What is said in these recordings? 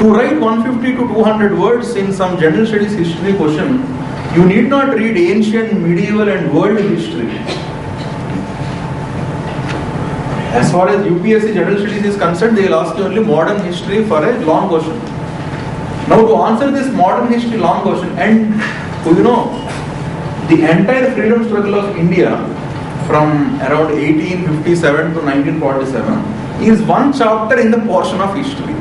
To write 150 to 200 words in some general studies history question, you need not read ancient, medieval and world history. As far as UPSC general studies is concerned, they will ask you only modern history for a long question. Now to answer this modern history long question, and you know, the entire freedom struggle of India from around 1857 to 1947 is one chapter in the portion of history.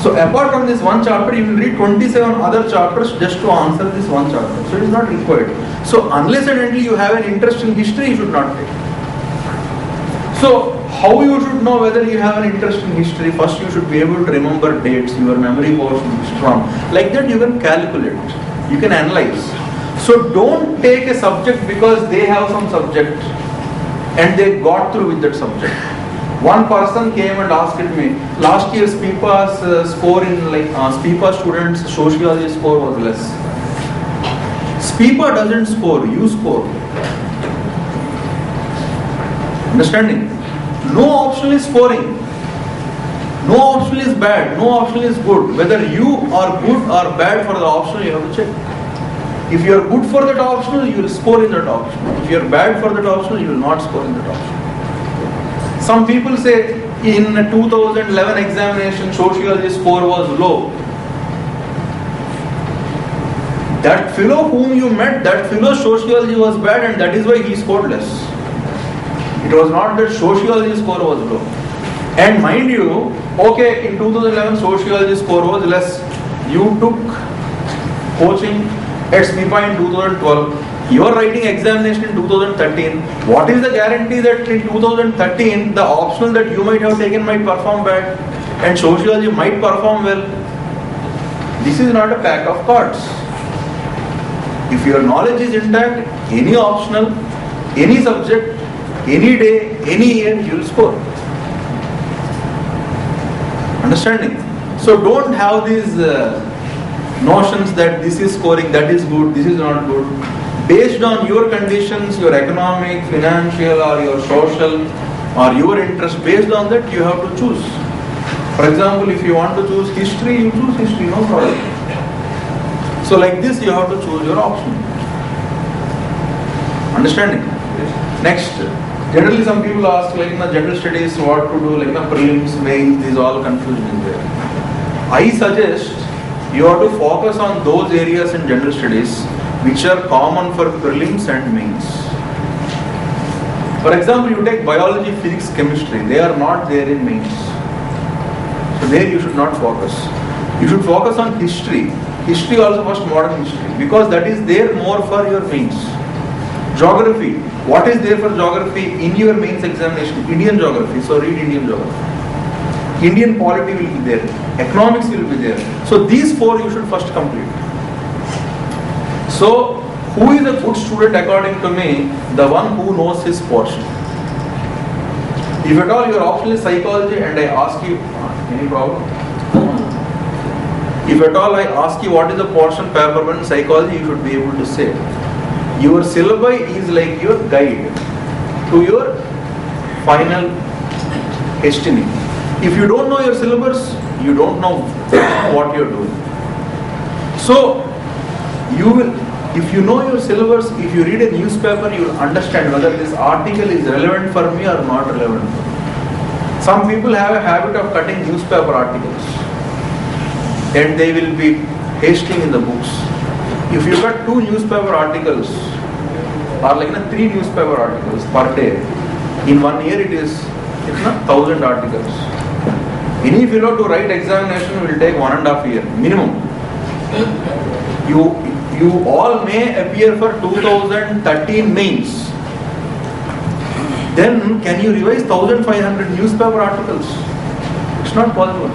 So apart from this one chapter, you will read 27 other chapters just to answer this one chapter. So it is not required. So unless and until you have an interest in history, you should not take. So how you should know whether you have an interest in history? First you should be able to remember dates, your memory power should be strong. Like that you can calculate, you can analyze. So don't take a subject because they have some subject and they got through with that subject. One person came and asked me, last year's SPIPA's score in SPIPA students' sociology score was less. SPIPA doesn't score, you score. Understanding? No option is scoring. No option is bad, no option is good. Whether you are good or bad for the option, you have to check. If you are good for that option, you will score in that option. If you are bad for that option, you will not score in that option. Some people say in 2011 examination, sociology score was low. That fellow whom you met, that fellow's sociology was bad and that is why he scored less. It was not that sociology score was low. And mind you, okay, in 2011 sociology score was less. You took coaching at SPIPA in 2012. You are writing examination in 2013. What is the guarantee that in 2013 the optional that you might have taken might perform bad and sociology might perform well? This is not a pack of cards. If your knowledge is intact, any optional, any subject, any day, any year, you will score. Understanding? So don't have these notions that this is scoring, that is good, this is not good. Based on your conditions, your economic, financial or your social or your interest, based on that you have to choose. For example, if you want to choose history, you choose history, no problem. So like this you have to choose your option. Understanding? Next, generally some people ask like in the general studies what to do, like in the prelims, mains, these all confusion is there. I suggest you have to focus on those areas in general studies which are common for prelims and mains. For example, you take biology, physics, chemistry, they are not there in mains. So there you should not focus. You should focus on history. History also first modern history because that is there more for your mains. Geography, what is there for geography in your mains examination? Indian geography, so read Indian geography. Indian polity will be there, economics will be there. So these four you should first complete. So, who is a good student according to me? The one who knows his portion. If at all your option is psychology and I ask you, any problem? If at all I ask you what is the portion paper 1 in psychology, you should be able to say. Your syllabi is like your guide to your final destiny. If you don't know your syllabus, you don't know what you are doing. So, you will, if you know your syllabus, if you read a newspaper, you will understand whether this article is relevant for me or not relevant for me. Some people have a habit of cutting newspaper articles and they will be pasting in the books. If you cut 2 newspaper articles or like 3 newspaper articles per day, in 1 year it is 1,000 articles. Any fellow to write examination will take 1.5 years minimum. You all may appear for 2013 mains. Then can you revise 1,500 newspaper articles? It's not possible.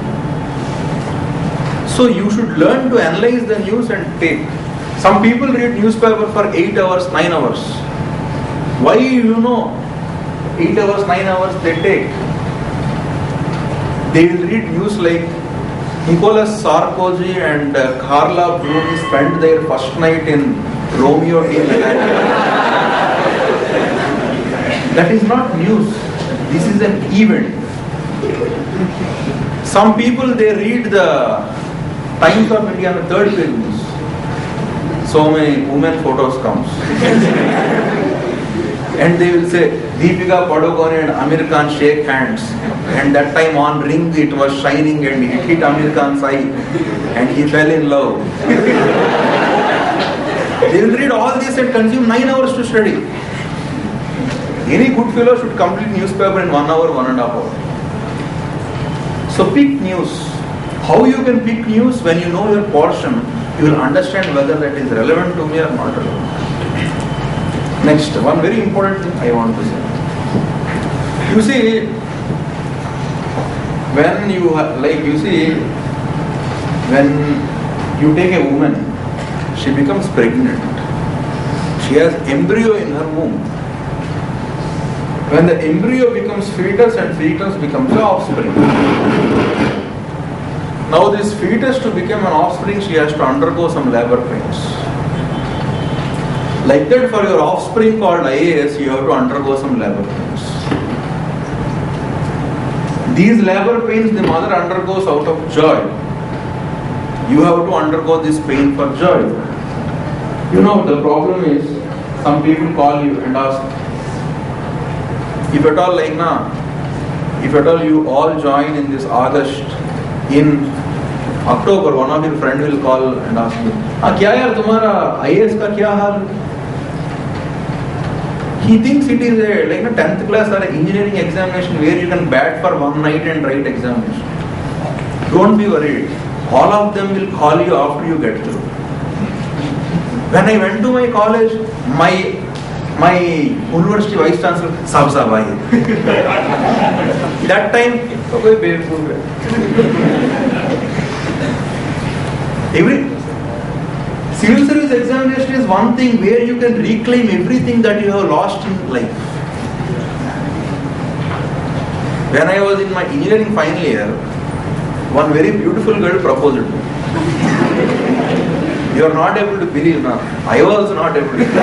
So you should learn to analyze the news and take. Some people read newspaper for 8 hours, 9 hours. Why 8 hours, 9 hours they take? They will read news like Nicolas Sarkozy and Carla Bruni spent their first night in Romeo di Milan. That is not news. This is an event. Some people, they read the Times of India on the third page news. So many women photos comes. And they will say, Deepika Padukone and Amir Khan shake hands. And that time on ring it was shining and it hit Amir Khan's eye. And he fell in love. They will read all this and consume 9 hours to study. Any good fellow should complete newspaper in 1 hour, 1.5 hours. So pick news. How you can pick news? When you know your portion, you will understand whether that is relevant to me or not relevant. Next, one very important thing I want to say. You see, when you take a woman, she becomes pregnant. She has embryo in her womb. When the embryo becomes fetus and fetus becomes the offspring. Now this fetus to become an offspring, she has to undergo some labor pains. Like that, for your offspring called IAS, you have to undergo some labor pains. These labor pains the mother undergoes out of joy. You have to undergo this pain for joy. You know, the problem is, some people call you and ask, if at all you all join in this August, in October, one of your friend will call and ask me, kya yaar tumhara IAS ka kya haal? He thinks it is like a 10th class or an engineering examination where you can bat for one night and write examination. Don't be worried. All of them will call you after you get through. When I went to my college, my university vice chancellor, Sab aaye. That time, every civil service examination is one thing where you can reclaim everything that you have lost in life. When I was in my engineering final year, one very beautiful girl proposed to me. You are not able to believe now. I was not able to believe.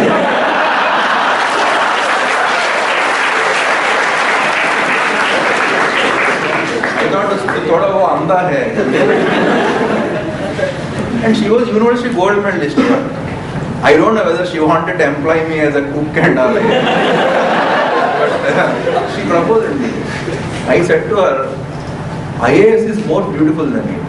I thought thoda wo andha hai. And she was university gold medalist. I don't know whether she wanted to employ me as a cook and all. But she proposed to me. I said to her, IAS is more beautiful than you.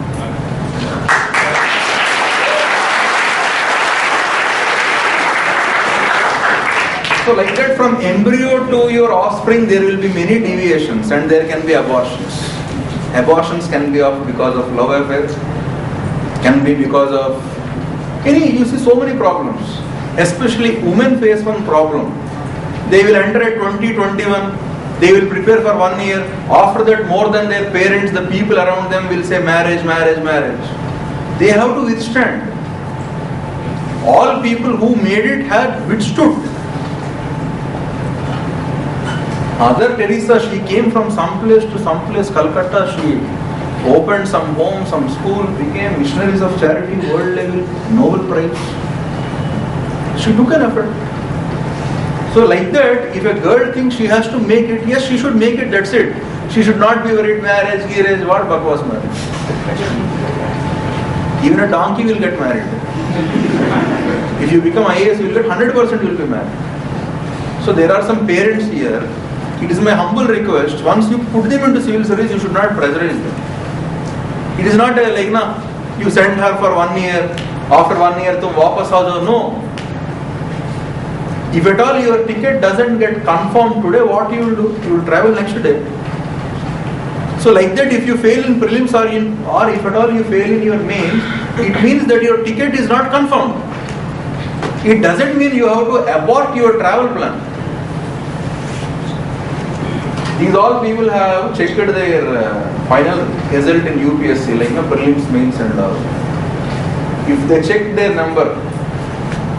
So like that, from embryo to your offspring, there will be many deviations and there can be abortions. Abortions can be because of love affairs, can be because of you see so many problems. Especially women face one problem. They will enter at 20, 21, they will prepare for 1 year. After that, more than their parents, the people around them will say marriage, marriage, marriage. They have to withstand. All people who made it had withstood. Mother Teresa, she came from some place to some place, Calcutta, she opened some home, some school, became missionaries of charity, world level, Nobel Prize. She took an effort. So like that, if a girl thinks she has to make it, yes, she should make it, that's it. She should not be worried, marriage, what bakwas marriage. Even a donkey will get married. If you become IAS, you will get 100% you will be married. So there are some parents here. It is my humble request, once you put them into civil service, you should not pressurize them. It is not like, you send her for 1 year, after 1 year, tum wapas aa jao. No. If at all your ticket doesn't get confirmed today, what you will do? You will travel next day. So like that, if you fail in prelims or if at all you fail in your mains, it means that your ticket is not confirmed. It doesn't mean you have to abort your travel plan. These all people have checked their final result in UPSC, like prelims, mains and all. If they check their number,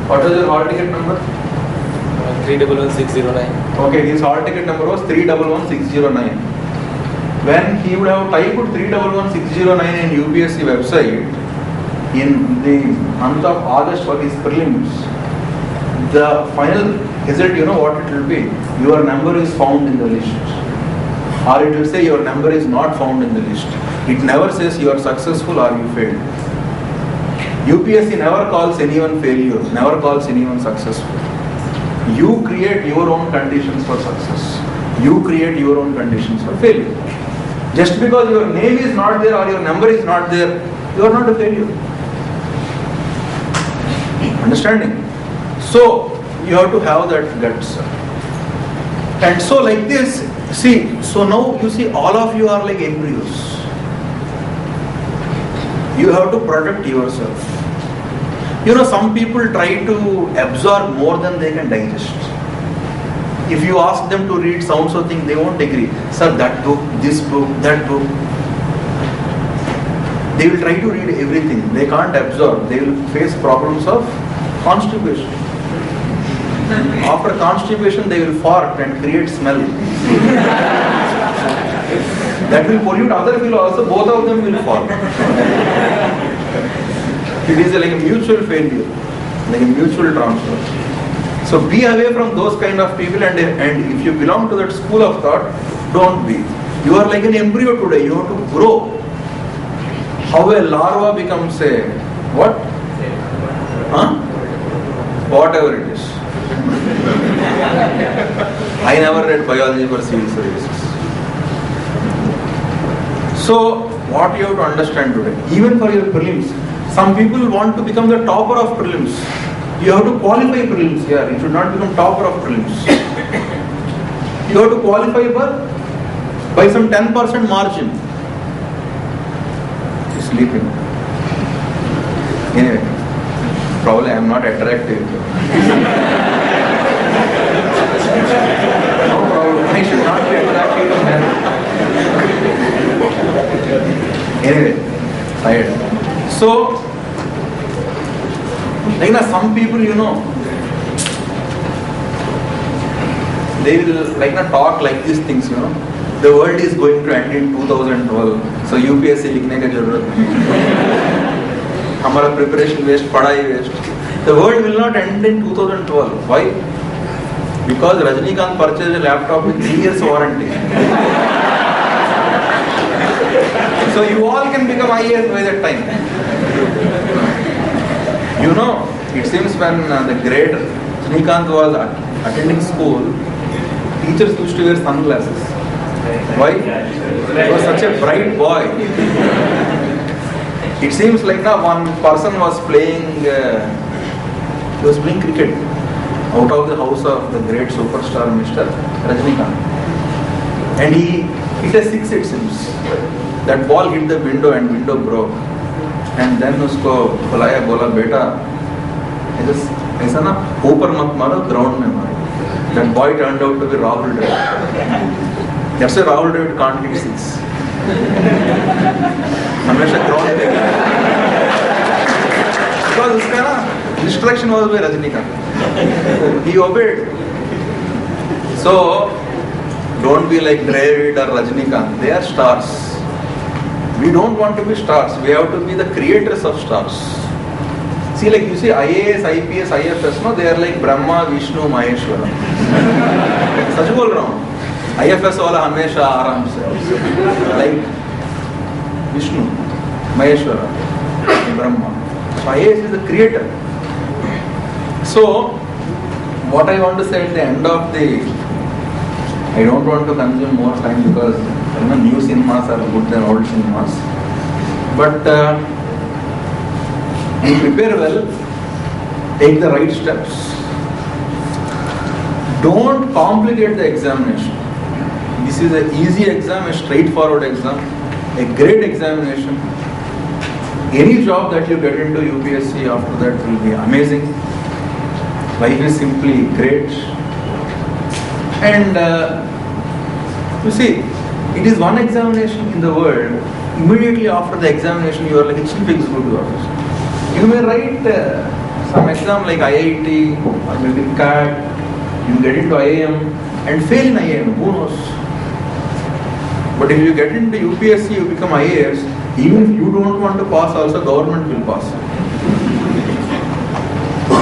what was your hall ticket number? 311609. Okay, his hall ticket number was 311609. When he would have typed 311609 in UPSC website in the month of August for his prelims, the final result, you know what it will be? Your number is found in the list. Or it will say your number is not found in the list. It never says you are successful or you failed. UPSC never calls anyone failure, never calls anyone successful. You create your own conditions for success. You create your own conditions for failure. Just because your name is not there or your number is not there, you are not a failure. Understanding? So, you have to have that guts. And so like this, see, so now you see all of you are like embryos. You have to protect yourself. You know, some people try to absorb more than they can digest. If you ask them to read sounds of things, they won't agree. Sir, that book, this book, that book. They will try to read everything. They can't absorb. They will face problems of constipation. After constipation, they will fart and create smell. That will pollute other people also. Both of them will fall. It is like a mutual failure, like a mutual transfer. So be away from those kind of people, and if you belong to that school of thought, don't be. You are like an embryo today. You have to grow. How a larva becomes a what? Whatever it is. I never read biology for civil services. So what you have to understand today, even for your prelims, some people want to become the topper of prelims. You have to qualify prelims here. You should not become topper of prelims. You have to qualify by some 10% margin. He's sleeping. Anyway, probably I am not attractive. No problem. I should not be attractive to men. Anyway, tired. So, like some people, you know, they will like talk like these things, you know. The world is going to end in 2012. So UPSC लिखने का जरूरत नहीं. हमारा preparation waste, पढ़ाई waste. The world will not end in 2012. Why? Because Rajnikant purchased a laptop with 3 years warranty. So you all can become IAS by that time. You know, it seems when the great Rajnikant was attending school, teachers used to wear sunglasses. Why? He was such a bright boy. It seems like now one person was playing cricket out of the house of the great superstar Mr. Rajnikant. And he hit a 6, it seems. That ball hit the window and window broke. And then उसको बुलाया, बोला बेटा ऐसा ना ऊपर मत मारो, ground में मारो. That boy turned out to be Rahul Dravid. That's why Rahul Dravid can't hit 6. हमेशा ग्राउंड पे. Because उसका ना instruction was by Rajnikant. He obeyed. So don't be like Dravid or Rajnikant. They are stars. We don't want to be stars. We have to be the creators of stars. See, like you see, IAS, IPS, IFS, no, they are like Brahma, Vishnu, Maheshwara. सच बोल रहा हूँ. IFS वाला हमेशा आराम से. Like Vishnu, Maheshwara, Brahma. So IAS is the creator. So what I want to say at the end of the, I don't want to consume more time because new cinemas are good than old cinemas. But you prepare well, take the right steps. Don't complicate the examination. This is an easy exam, a straightforward exam, a great examination. Any job that you get into UPSC after that will be amazing. Life is simply great. And you see, it is one examination in the world. Immediately after the examination, you are like a chief executive officer. You may write some exam like IIT or maybe CAT. You get into IIM and fail in IIM. Who knows? But if you get into UPSC, you become IAS. Even if you don't want to pass, also government will pass.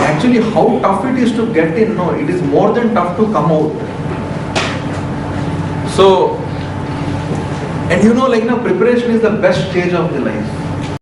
Actually, how tough it is to get in, no, it is more than tough to come out. So, And you know, like, preparation is the best stage of the life.